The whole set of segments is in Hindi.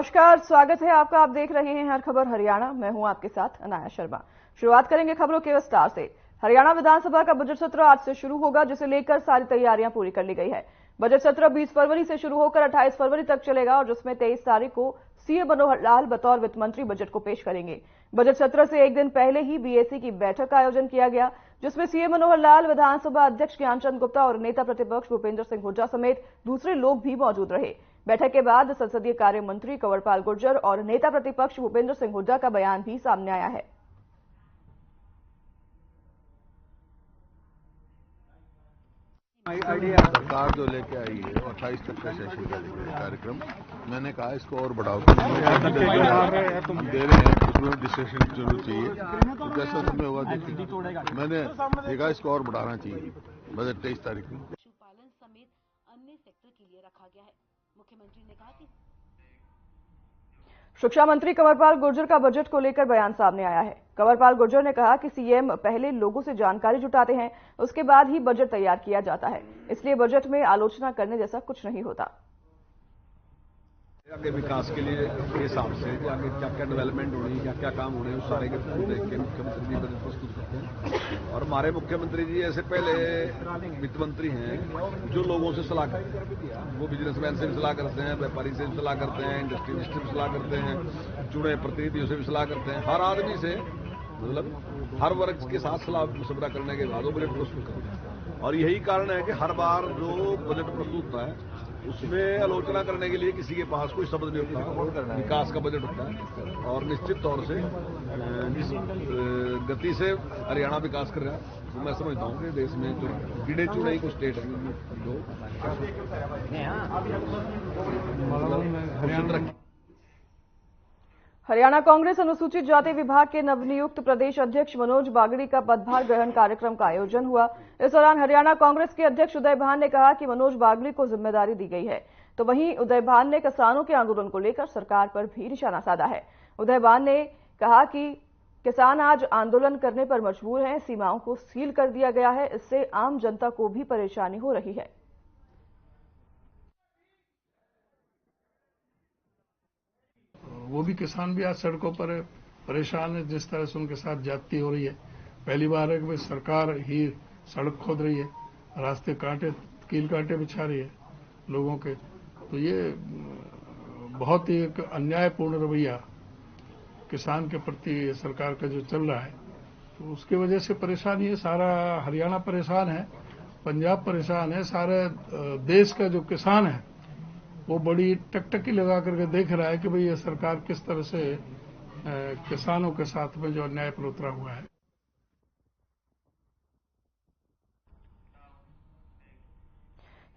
नमस्कार, स्वागत है आपका। आप देख रहे हैं हर खबर हरियाणा। मैं हूं आपके साथ अनाया शर्मा। शुरुआत करेंगे खबरों के विस्तार से। हरियाणा विधानसभा का बजट सत्र आज से शुरू होगा, जिसे लेकर सारी तैयारियां पूरी कर ली गई है। बजट सत्र 20 फरवरी से शुरू होकर 28 फरवरी तक चलेगा और जिसमें 23 तारीख को सीएम मनोहर लाल बतौर वित्त मंत्री बजट को पेश करेंगे। बजट सत्र से एक दिन पहले ही बीएसी की बैठक का आयोजन किया गया, जिसमें सीएम मनोहर लाल, विधानसभा अध्यक्ष ज्ञानचंद गुप्ता और नेता प्रतिपक्ष भूपेंद्र सिंह हुड्डा समेत दूसरे लोग भी मौजूद रहे। बैठक के बाद संसदीय कार्य मंत्री कंवरपाल गुर्जर और नेता प्रतिपक्ष भूपेंद्र सिंह हुड्डा का बयान भी सामने आया है। सरकार जो लेके आई है 28 तक का सेशन का कार्यक्रम, मैंने कहा इसको और बढ़ाओ। हम दे रहे हैं, उसमें डिस्कशन की जरूरत चाहिए, तो जैसा समय होगा देखेंगे। मैंने देखा इसको और बढ़ाना चाहिए। बजट 23 तारीख को पशुपालन समेत अन्य सेक्टर के लिए रखा गया है। मुख्यमंत्री ने कहा कि शिक्षा मंत्री कंवरपाल गुर्जर का बजट को लेकर बयान सामने आया है। कंवरपाल गुर्जर ने कहा कि सीएम पहले लोगों से जानकारी जुटाते हैं, उसके बाद ही बजट तैयार किया जाता है, इसलिए बजट में आलोचना करने जैसा कुछ नहीं होता। आगे विकास के लिए के हिसाब से आगे क्या क्या डेवलपमेंट होनी, क्या क्या काम होने, उस सारे के देख के मुख्यमंत्री जी बजट प्रस्तुत करते हैं। और हमारे मुख्यमंत्री जी ऐसे पहले वित्त मंत्री हैं जो लोगों से सलाह करते हैं। वो बिजनेसमैन से भी सलाह करते हैं, व्यापारी से भी सलाह करते हैं, इंडस्ट्री से भी सलाह करते हैं, जुड़े प्रतिनिधियों से भी सलाह करते हैं। हर आदमी से, मतलब हर वर्ग के साथ सलाह मशवरा करने के बाद वो बजट प्रस्तुत करते हैं। और यही कारण है कि हर बार जो बजट प्रस्तुत होता है उसमें आलोचना करने के लिए किसी के पास कोई शब्द नहीं होता। विकास का बजट होता है और निश्चित तौर से जिस गति से हरियाणा विकास कर रहा है, तो मैं समझता हूँ कि देश में जो गिने चुने ही कुछ स्टेट हैं जो हरियाणा कांग्रेस अनुसूचित जाति विभाग के नवनियुक्त प्रदेश अध्यक्ष मनोज बागड़ी का पदभार ग्रहण कार्यक्रम का आयोजन हुआ। इस दौरान हरियाणा कांग्रेस के अध्यक्ष उदय भान ने कहा कि मनोज बागड़ी को जिम्मेदारी दी गई है, तो वहीं उदय भान ने किसानों के आंदोलन को लेकर सरकार पर भी निशाना साधा है। उदय भान ने कहा कि किसान आज आंदोलन करने पर मजबूर हैं, सीमाओं को सील कर दिया गया है, इससे आम जनता को भी परेशानी हो रही है। वो भी किसान भी आज सड़कों पर परेशान है, जिस तरह से उनके साथ ज्यादती हो रही है। पहली बार है कि सरकार ही सड़क खोद रही है, रास्ते कील कांटे बिछा रही है लोगों के। तो ये बहुत ही एक अन्यायपूर्ण रवैया किसान के प्रति सरकार का जो चल रहा है, तो उसकी वजह से परेशानी है। सारा हरियाणा परेशान है, पंजाब परेशान है, सारे देश का जो किसान है वो बड़ी टकटकी लगा करके देख रहा है कि भाई ये सरकार किस तरह से किसानों के साथ में जो अन्याय पर उतरा हुआ है।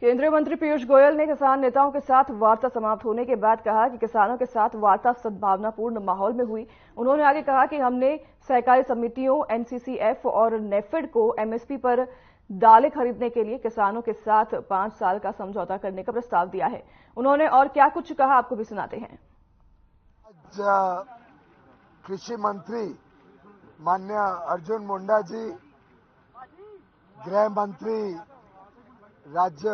केंद्रीय मंत्री पीयूष गोयल ने किसान नेताओं के साथ वार्ता समाप्त होने के बाद कहा कि किसानों के साथ वार्ता सद्भावनापूर्ण माहौल में हुई। उन्होंने आगे कहा कि हमने सहकारी समितियों, एनसीसीएफ और नेफेड को एमएसपी पर दालें खरीदने के लिए किसानों के साथ 5 साल का समझौता करने का प्रस्ताव दिया है। उन्होंने और क्या कुछ कहा, आपको भी सुनाते हैं। आज कृषि मंत्री माननीय अर्जुन मुंडा जी, गृह मंत्री राज्य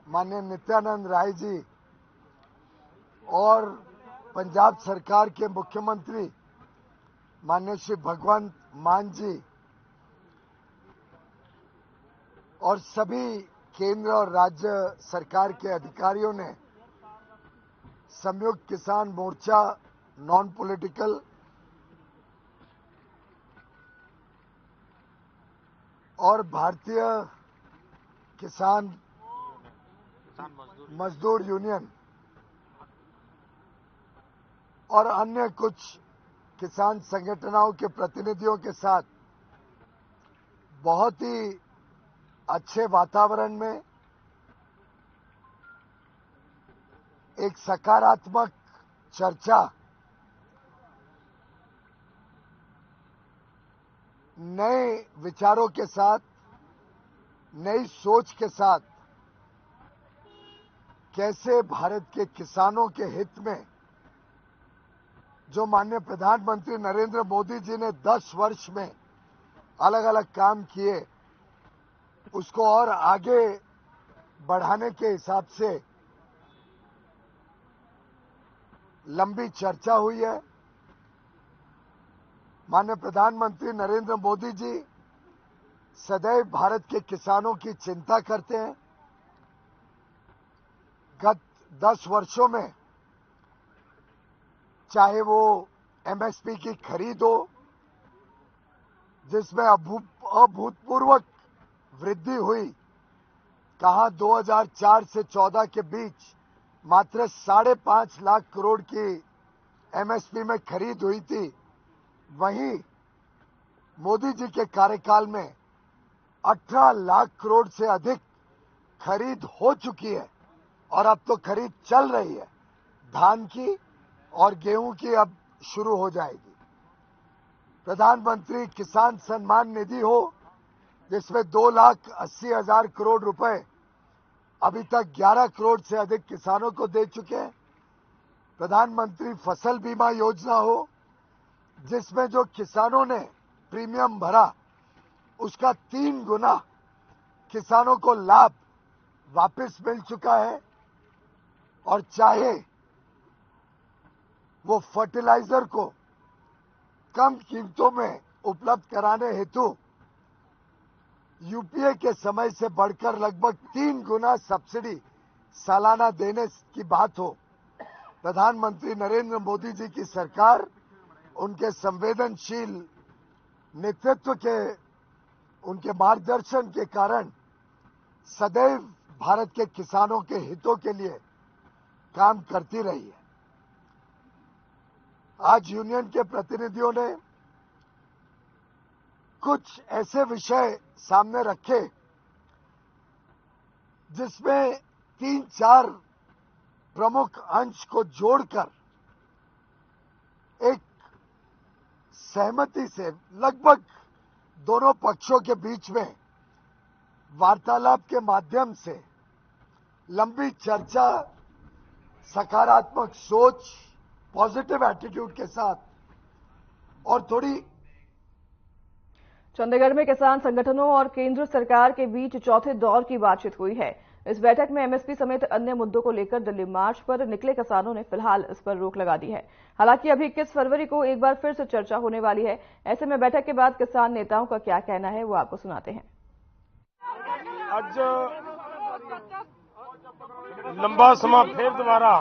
माननीय नित्यानंद राय जी और पंजाब सरकार के मुख्यमंत्री माननीय श्री भगवंत मान जी और सभी केंद्र और राज्य सरकार के अधिकारियों ने संयुक्त किसान मोर्चा, नॉन पॉलिटिकल और भारतीय किसान मजदूर यूनियन और अन्य कुछ किसान संगठनों के प्रतिनिधियों के साथ बहुत ही अच्छे वातावरण में एक सकारात्मक चर्चा, नए विचारों के साथ, नई सोच के साथ कैसे भारत के किसानों के हित में जो माननीय प्रधानमंत्री नरेंद्र मोदी जी ने 10 वर्ष में अलग अलग काम किए, उसको और आगे बढ़ाने के हिसाब से लंबी चर्चा हुई है। माननीय प्रधानमंत्री नरेंद्र मोदी जी सदैव भारत के किसानों की चिंता करते हैं। गत 10 वर्षों में चाहे वो एमएसपी की खरीद हो, जिसमें अभूतपूर्व वृद्धि हुई, कहां 2004 से 14 के बीच मात्र 5.5 लाख करोड़ की एमएसपी में खरीद हुई थी, वहीं मोदी जी के कार्यकाल में 18 लाख करोड़ से अधिक खरीद हो चुकी है और अब तो खरीद चल रही है। धान की और गेहूं की अब शुरू हो जाएगी। प्रधानमंत्री किसान सम्मान निधि हो, जिसमें 2,80,000 करोड़ रुपए अभी तक 11 करोड़ से अधिक किसानों को दे चुके हैं। प्रधानमंत्री फसल बीमा योजना हो, जिसमें जो किसानों ने प्रीमियम भरा उसका 3 गुना किसानों को लाभ वापस मिल चुका है। और चाहे वो फर्टिलाइजर को कम कीमतों में उपलब्ध कराने हेतु यूपीए के समय से बढ़कर लगभग 3 गुना सब्सिडी सालाना देने की बात हो, प्रधानमंत्री नरेंद्र मोदी जी की सरकार उनके संवेदनशील नेतृत्व के, उनके मार्गदर्शन के कारण सदैव भारत के किसानों के हितों के लिए काम करती रही है। आज यूनियन के प्रतिनिधियों ने कुछ ऐसे विषय सामने रखे जिसमें 3-4 प्रमुख अंश को जोड़कर एक सहमति से लगभग दोनों पक्षों के बीच में वार्तालाप के माध्यम से लंबी चर्चा, सकारात्मक सोच, पॉजिटिव एटीट्यूड के साथ और थोड़ी चंडीगढ़ में किसान संगठनों और केंद्र सरकार के बीच चौथे दौर की बातचीत हुई है। इस बैठक में एमएसपी समेत अन्य मुद्दों को लेकर दिल्ली मार्च पर निकले किसानों ने फिलहाल इस पर रोक लगा दी है। हालांकि अभी 21 फरवरी को एक बार फिर से चर्चा होने वाली है। ऐसे में बैठक के बाद किसान नेताओं का क्या कहना है, वो आपको सुनाते हैं। ਅੱਜ ਲੰਬਾ ਸਮਾਂ ਫਿਰ ਦੁਬਾਰਾ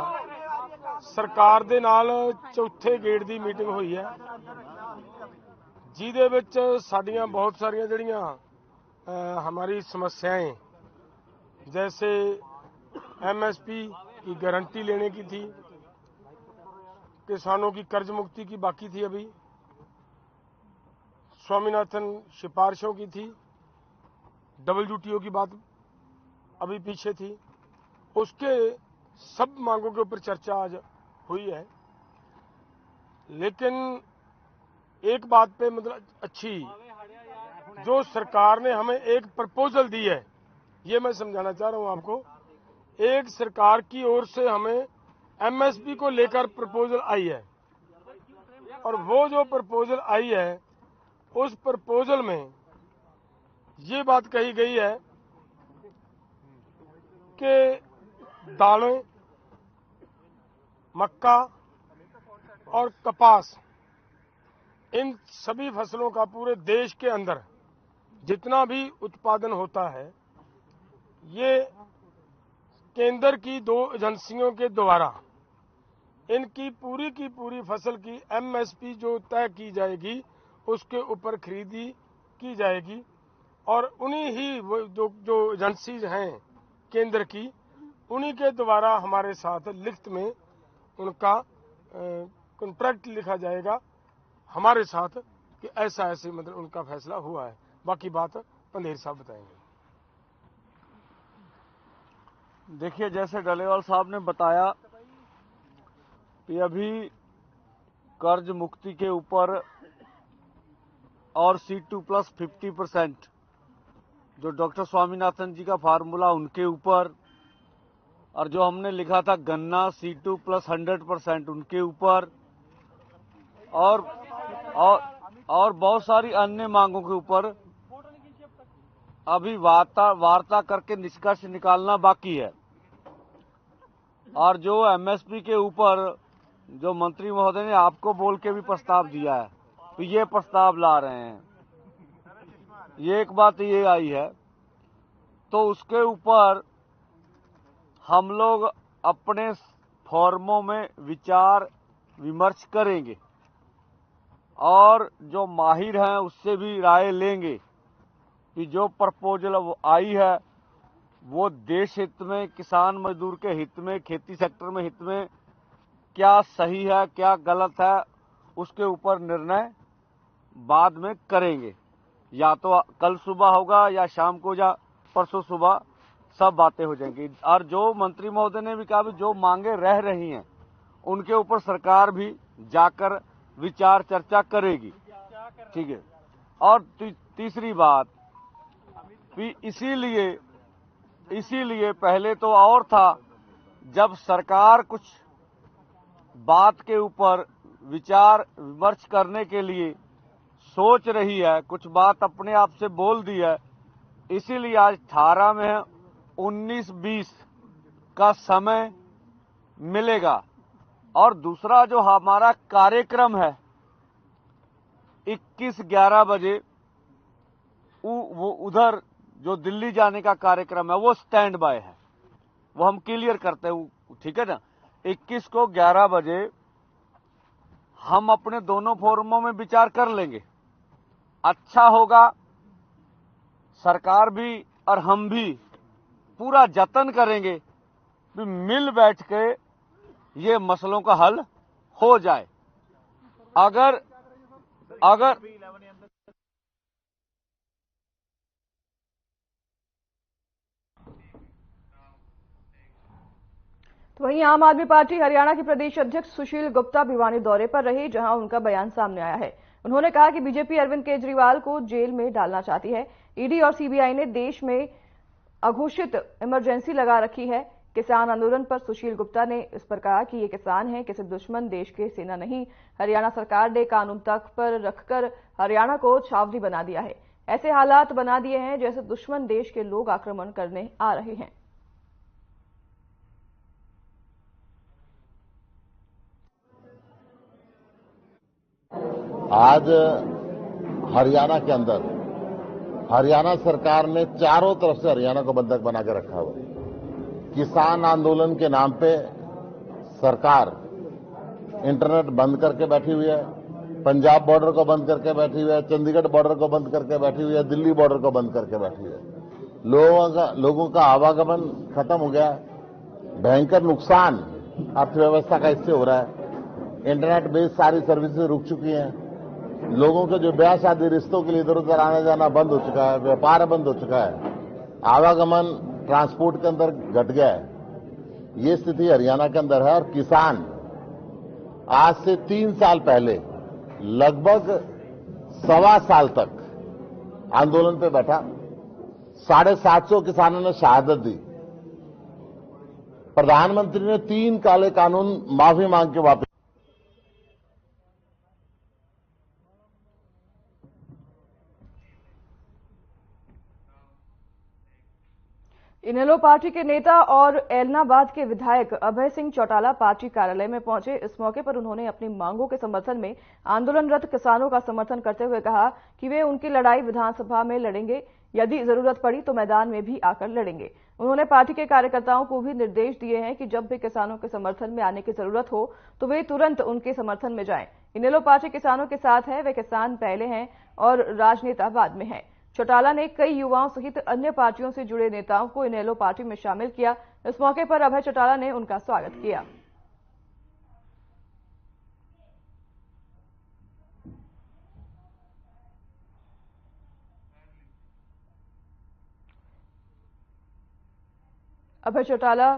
ਸਰਕਾਰ ਦੇ ਨਾਲ ਚੌਥੇ ਗੇੜ ਦੀ ਮੀਟਿੰਗ ਹੋਈ ਹੈ, ਜਿਹਦੇ ਵਿੱਚ ਸਾਡੀਆਂ ਬਹੁਤ ਸਾਰੀਆਂ ਜਿਹੜੀਆਂ हमारी समस्याएं, जैसे एमएसपी की गारंटी लेने की थी, किसानों की कर्ज मुक्ति की बाकी थी, अभी स्वामीनाथन सिफारिशों की थी, WTO की बात अभी पीछे थी, उसके सब मांगों के ऊपर चर्चा आज हुई है। लेकिन एक बात पे मतलब अच्छी, जो सरकार ने हमें एक प्रपोजल दी है, ये मैं समझाना चाह रहा हूं आपको। एक सरकार की ओर से हमें एमएसपी को लेकर प्रपोजल आई है, और वो जो प्रपोजल आई है उस प्रपोजल में ये बात कही गई है कि दालें, मक्का और कपास, इन सभी फसलों का पूरे देश के अंदर जितना भी उत्पादन होता है, ये केंद्र की 2 एजेंसियों के द्वारा इनकी पूरी की पूरी फसल की एमएसपी जो तय की जाएगी उसके ऊपर खरीदी की जाएगी। और उन्हीं ही जो एजेंसीज हैं केंद्र की, उन्हीं के द्वारा हमारे साथ लिखित में उनका कॉन्ट्रैक्ट लिखा जाएगा हमारे साथ कि ऐसा ऐसे मतलब उनका फैसला हुआ है। बाकी बात पंधेर साहब बताएंगे। देखिए, जैसे डलेवाल साहब ने बताया कि अभी कर्ज मुक्ति के ऊपर और C2 प्लस 50% जो डॉक्टर स्वामीनाथन जी का फार्मूला उनके ऊपर, और जो हमने लिखा था गन्ना C2 प्लस 100% उनके ऊपर, और बहुत सारी अन्य मांगों के ऊपर अभी वार्ता करके निष्कर्ष निकालना बाकी है। और जो एमएसपी के ऊपर जो मंत्री महोदय ने आपको बोल के भी प्रस्ताव दिया है, तो ये प्रस्ताव ला रहे हैं, ये एक बात ये आई है। तो उसके ऊपर हम लोग अपने फॉर्मों में विचार विमर्श करेंगे और जो माहिर हैं उससे भी राय लेंगे कि जो प्रपोजल आई है वो देश हित में, किसान मजदूर के हित में, खेती सेक्टर में हित में क्या सही है क्या गलत है, उसके ऊपर निर्णय बाद में करेंगे। या तो कल सुबह होगा या शाम को या परसों सुबह सब बातें हो जाएंगी। और जो मंत्री महोदय ने भी कहा भी जो मांगे रह रही हैं उनके ऊपर सरकार भी जाकर विचार चर्चा करेगी, ठीक है। और तीसरी बात भी इसीलिए पहले तो और था, जब सरकार कुछ बात के ऊपर विचार विमर्श करने के लिए सोच रही है, कुछ बात अपने आप से बोल दी है, इसीलिए आज 18 में है, 19-20 का समय मिलेगा। और दूसरा जो हमारा कार्यक्रम है 21-11 बजे वो उधर जो दिल्ली जाने का कार्यक्रम है वो स्टैंड बाय है, वो हम क्लियर करते हैं, ठीक है ना। 21 को 11 बजे हम अपने दोनों फोरमों में विचार कर लेंगे। अच्छा होगा, सरकार भी और हम भी पूरा जतन करेंगे कि मिल बैठ के ये मसलों का हल हो जाए। अगर तो वहीं आम आदमी पार्टी हरियाणा के प्रदेश अध्यक्ष सुशील गुप्ता भिवानी दौरे पर रहे, जहां उनका बयान सामने आया है। उन्होंने कहा कि बीजेपी अरविंद केजरीवाल को जेल में डालना चाहती है। ईडी और सीबीआई ने देश में अघोषित इमरजेंसी लगा रखी है। किसान आंदोलन पर सुशील गुप्ता ने इस पर कहा कि ये किसान हैं, किसी दुश्मन देश के सेना नहीं। हरियाणा सरकार ने कानून तक पर रखकर हरियाणा को छावनी बना दिया है। ऐसे हालात बना दिए हैं जैसे दुश्मन देश के लोग आक्रमण करने आ रहे हैं। आज हरियाणा के अंदर हरियाणा सरकार ने चारों तरफ से हरियाणा को बंधक बना के रखा हुआ। किसान आंदोलन के नाम पे सरकार इंटरनेट बंद करके बैठी हुई है, पंजाब बॉर्डर को बंद करके बैठी हुई है, चंडीगढ़ बॉर्डर को बंद करके बैठी हुई है, दिल्ली बॉर्डर को बंद करके बैठी हुई है। लोगों का आवागमन खत्म हो गया। भयंकर नुकसान अर्थव्यवस्था का इससे हो रहा है। इंटरनेट बेस्ड सारी सर्विसेज रुक चुकी हैं। लोगों के जो ब्याह शादी रिश्तों के लिए इधर उधर आना जाना बंद हो चुका है, व्यापार बंद हो चुका है, आवागमन ट्रांसपोर्ट के अंदर घट गया है। ये स्थिति हरियाणा के अंदर है। और किसान आज से 3 साल पहले लगभग 1.25 साल तक आंदोलन पे बैठा। 750 किसानों ने शहादत दी। प्रधानमंत्री ने 3 काले कानून माफी मांग के वापस। इनेलो पार्टी के नेता और एलनाबाद के विधायक अभय सिंह चौटाला पार्टी कार्यालय में पहुंचे। इस मौके पर उन्होंने अपनी मांगों के समर्थन में आंदोलनरत किसानों का समर्थन करते हुए कहा कि वे उनकी लड़ाई विधानसभा में लड़ेंगे, यदि जरूरत पड़ी तो मैदान में भी आकर लड़ेंगे। उन्होंने पार्टी के कार्यकर्ताओं को भी निर्देश दिए हैं कि जब भी किसानों के समर्थन में आने की जरूरत हो तो वे तुरंत उनके समर्थन में जाएं। इनेलो पार्टी किसानों के साथ है, वे किसान पहले हैं और राजनेता बाद में है। चौटाला ने कई युवाओं सहित अन्य पार्टियों से जुड़े नेताओं को इनेलो पार्टी में शामिल किया। इस मौके पर अभय चौटाला ने उनका स्वागत किया। अभय चौटाला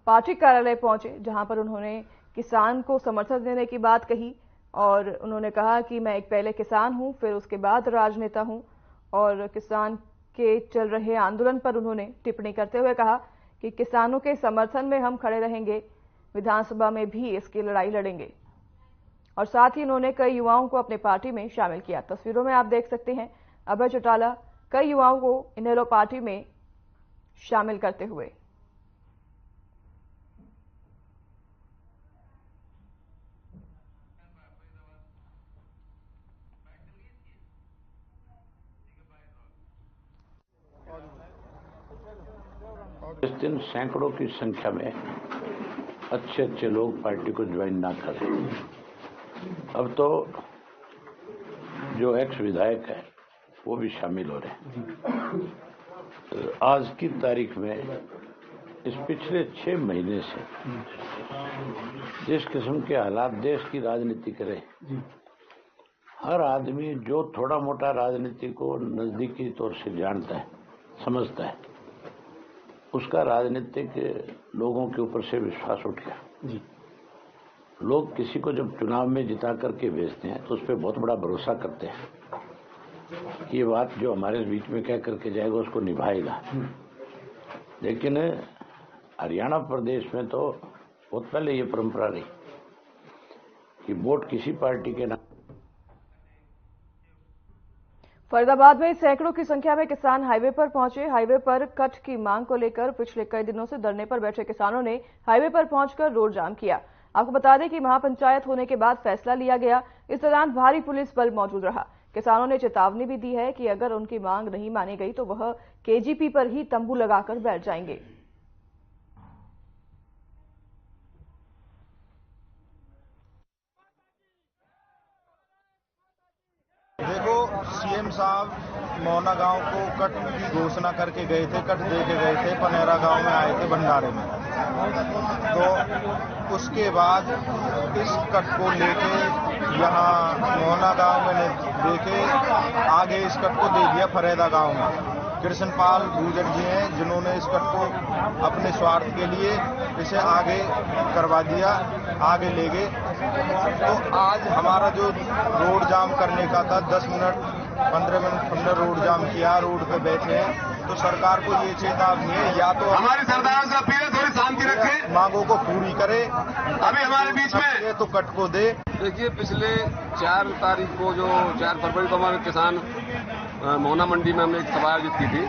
पार्टी कार्यालय पहुंचे, जहां पर उन्होंने किसान को समर्थन देने की बात कही और उन्होंने कहा कि मैं एक पहले किसान हूं, फिर उसके बाद राजनेता हूं। और किसान के चल रहे आंदोलन पर उन्होंने टिप्पणी करते हुए कहा कि किसानों के समर्थन में हम खड़े रहेंगे, विधानसभा में भी इसकी लड़ाई लड़ेंगे। और साथ ही उन्होंने कई युवाओं को अपनी पार्टी में शामिल किया। तस्वीरों में आप देख सकते हैं अभय चौटाला कई युवाओं को इनेलो पार्टी में शामिल करते हुए। इस दिन सैकड़ों की संख्या में अच्छे लोग पार्टी को ज्वाइन ना करें। अब तो जो एक्स विधायक है वो भी शामिल हो रहे हैं। आज की तारीख में इस पिछले 6 महीने से जिस किस्म के हालात देश की राजनीति करे, हर आदमी जो थोड़ा मोटा राजनीति को नजदीकी तौर से जानता है, समझता है, उसका राजनीतिक लोगों के ऊपर से विश्वास उठ गया। लोग किसी को जब चुनाव में जिता करके भेजते हैं तो उस पर बहुत बड़ा भरोसा करते हैं, ये बात जो हमारे बीच में कह करके जाएगा उसको निभाएगा। लेकिन हरियाणा प्रदेश में तो बहुत पहले ये परंपरा रही कि वोट किसी पार्टी के नाम। फरीदाबाद में सैकड़ों की संख्या में किसान हाईवे पर पहुंचे। हाईवे पर कट की मांग को लेकर पिछले कई दिनों से धरने पर बैठे किसानों ने हाईवे पर पहुंचकर रोड जाम किया। आपको बता दें कि महापंचायत होने के बाद फैसला लिया गया। इस दौरान भारी पुलिस बल मौजूद रहा। किसानों ने चेतावनी भी दी है कि अगर उनकी मांग नहीं मानी गई तो वह केजीपी पर ही तंबू लगाकर बैठ जाएंगे। देखो, सीएम साहब मोहना गांव को कट की घोषणा करके गए थे, कट दे के गए थे, पनेरा गांव में आए थे भंडारे में। तो उसके बाद इस कट को लेके यहाँ मोहना गांव में देके आगे इस कट को दे दिया फरेदा गांव में। कृष्णपाल गुर्जर जी हैं जिन्होंने इस कट को अपने स्वार्थ के लिए इसे आगे करवा दिया, आगे ले गए। तो आज हमारा जो रोड जाम करने का था 10 मिनट 15 मिनट हमने रोड जाम किया, रोड पे बैठे हैं। तो सरकार को ये चेतावनी है, या तो हमारे सरदारों से अपील है थोड़ी शांति रखें, मांगों को पूरी करे। अभी हमारे बीच में तो कट को दे। देखिए, पिछले 4 तारीख को जो 4 फरवरी को हमारे किसान मोहना मंडी में हमने एक सभा आयोजित की थी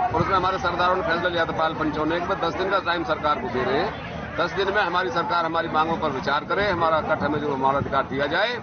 और उसमें हमारे सरदारों ने फैसला लिया था, पाल पंचों ने, कि 10 दिन का टाइम सरकार को दे रहे हैं। 10 दिन में हमारी सरकार हमारी मांगों पर विचार करे, हमारा कट हमें जो हमारा अधिकार दिया जाए।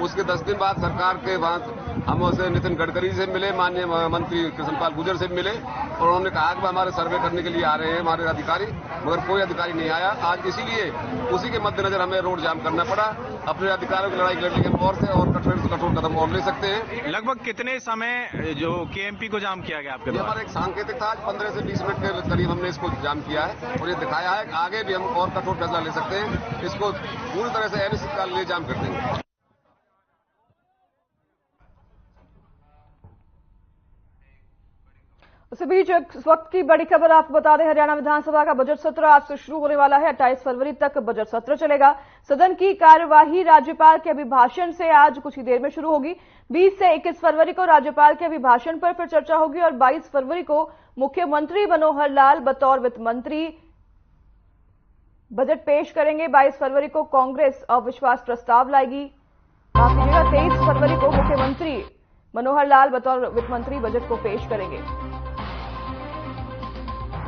उसके 10 दिन बाद सरकार के बाद हम उसे नितिन गडकरी से मिले, माननीय मंत्री कृष्णपाल गुर्जर से मिले और उन्होंने कहा कि हमारे सर्वे करने के लिए आ रहे हैं हमारे अधिकारी, मगर कोई अधिकारी नहीं आया। आज इसीलिए उसी के मद्देनजर हमें रोड जाम करना पड़ा। अपने अधिकारों की लड़ाई लड़ने के तौर से और कठोर से कठोर कदम और ले सकते हैं। लगभग कितने समय जो केएमपी को जाम किया गया आपके द्वारा? हमारा एक सांकेतिक था, 15 से 20 मिनट के करीब हमने इसको जाम किया है और ये दिखाया है कि आगे भी हम और कठोर फैसला ले सकते हैं। इसको पूरी तरह से अनिश्चितकाल के लिए जाम कर देंगे। उसी बीच इस वक्त की बड़ी खबर आपको बता दें, हरियाणा विधानसभा का बजट सत्र आज से शुरू होने वाला है। 28 फरवरी तक बजट सत्र चलेगा। सदन की कार्यवाही राज्यपाल के अभिभाषण से आज कुछ ही देर में शुरू होगी। 20 से 21 फरवरी को राज्यपाल के अभिभाषण पर फिर चर्चा होगी और 22 फरवरी को मुख्यमंत्री मनोहर लाल बतौर वित्त मंत्री बजट पेश करेंगे। 22 फरवरी को कांग्रेस अविश्वास प्रस्ताव लाएगी। 23 फरवरी को मुख्यमंत्री मनोहर लाल बतौर वित्त मंत्री बजट को पेश करेंगे।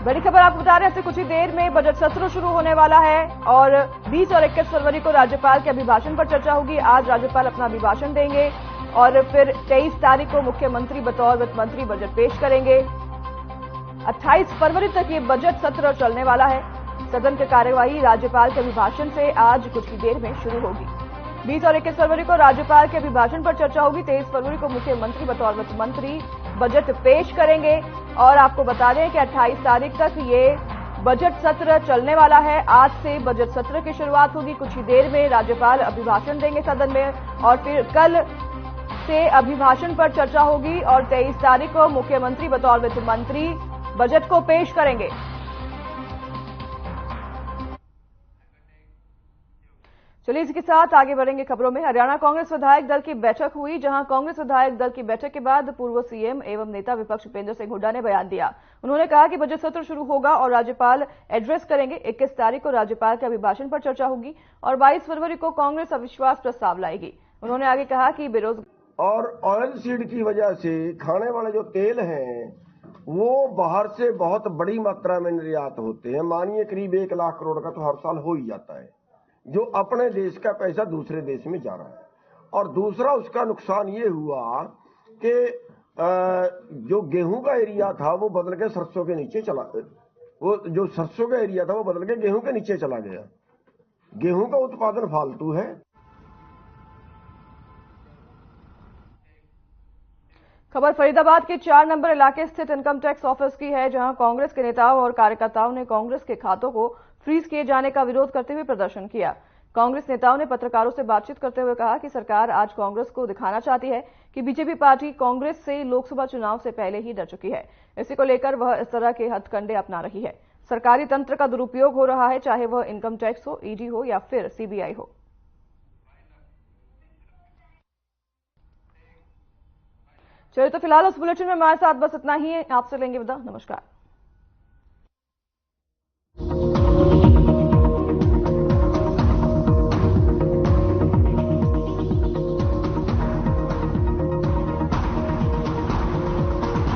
बड़ी खबर आपको बता रहे हैं, कुछ ही देर में बजट सत्र शुरू होने वाला है और 20 और 21 फरवरी को राज्यपाल के अभिभाषण पर चर्चा होगी। आज राज्यपाल अपना अभिभाषण देंगे और फिर 23 तारीख को मुख्यमंत्री बतौर वित्त मंत्री बजट पेश करेंगे। 28 फरवरी तक ये बजट सत्र चलने वाला है। सदन की कार्यवाही राज्यपाल के अभिभाषण से आज कुछ ही देर में शुरू होगी। 20 और 21 फरवरी को राज्यपाल के अभिभाषण पर चर्चा होगी। 23 फरवरी को मुख्यमंत्री बतौर वित्त मंत्री बजट पेश करेंगे और आपको बता दें कि 28 तारीख तक ये बजट सत्र चलने वाला है। आज से बजट सत्र की शुरुआत होगी। कुछ ही देर में राज्यपाल अभिभाषण देंगे सदन में और फिर कल से अभिभाषण पर चर्चा होगी और 23 तारीख को मुख्यमंत्री बतौर वित्त मंत्री बजट को पेश करेंगे। चलिए इसके साथ आगे बढ़ेंगे खबरों में। हरियाणा कांग्रेस विधायक दल की बैठक हुई, जहां कांग्रेस विधायक दल की बैठक के बाद पूर्व सीएम एवं नेता विपक्ष भूपेंद्र सिंह हुड्डा ने बयान दिया। उन्होंने कहा कि बजट सत्र शुरू होगा और राज्यपाल एड्रेस करेंगे। 21 तारीख को राज्यपाल के अभिभाषण पर चर्चा होगी और 22 फरवरी को कांग्रेस अविश्वास प्रस्ताव लाएगी। उन्होंने आगे कहा कि बेरोजगार और ऑयल सीड की वजह से खाने वाले जो तेल हैं वो बाहर से बहुत बड़ी मात्रा में निर्यात होते हैं। मानिए करीब 1 लाख करोड़ का तो हर साल हो ही जाता है, जो अपने देश का पैसा दूसरे देश में जा रहा है। और दूसरा उसका नुकसान ये हुआ कि जो गेहूं का एरिया था वो बदल के सरसों के नीचे चला, वो जो सरसों का एरिया था वो बदल के गेहूं के नीचे चला गया। गेहूं का उत्पादन फालतू है। खबर फरीदाबाद के 4 नंबर इलाके स्थित इनकम टैक्स ऑफिस की है, जहां कांग्रेस के नेताओं और कार्यकर्ताओं ने कांग्रेस के खातों को फ्रीज किए जाने का विरोध करते हुए प्रदर्शन किया। कांग्रेस नेताओं ने पत्रकारों से बातचीत करते हुए कहा कि सरकार आज कांग्रेस को दिखाना चाहती है कि बीजेपी पार्टी कांग्रेस से लोकसभा चुनाव से पहले ही डर चुकी है। इसी को लेकर वह इस तरह के हथकंडे अपना रही है। सरकारी तंत्र का दुरुपयोग हो रहा है, चाहे वह इनकम टैक्स हो, ईडी हो या फिर सीबीआई हो। चलिए तो फिलहाल उस बुलेटिन में हमारे साथ बस इतना ही है। आपसे लेंगे विदा। नमस्कार।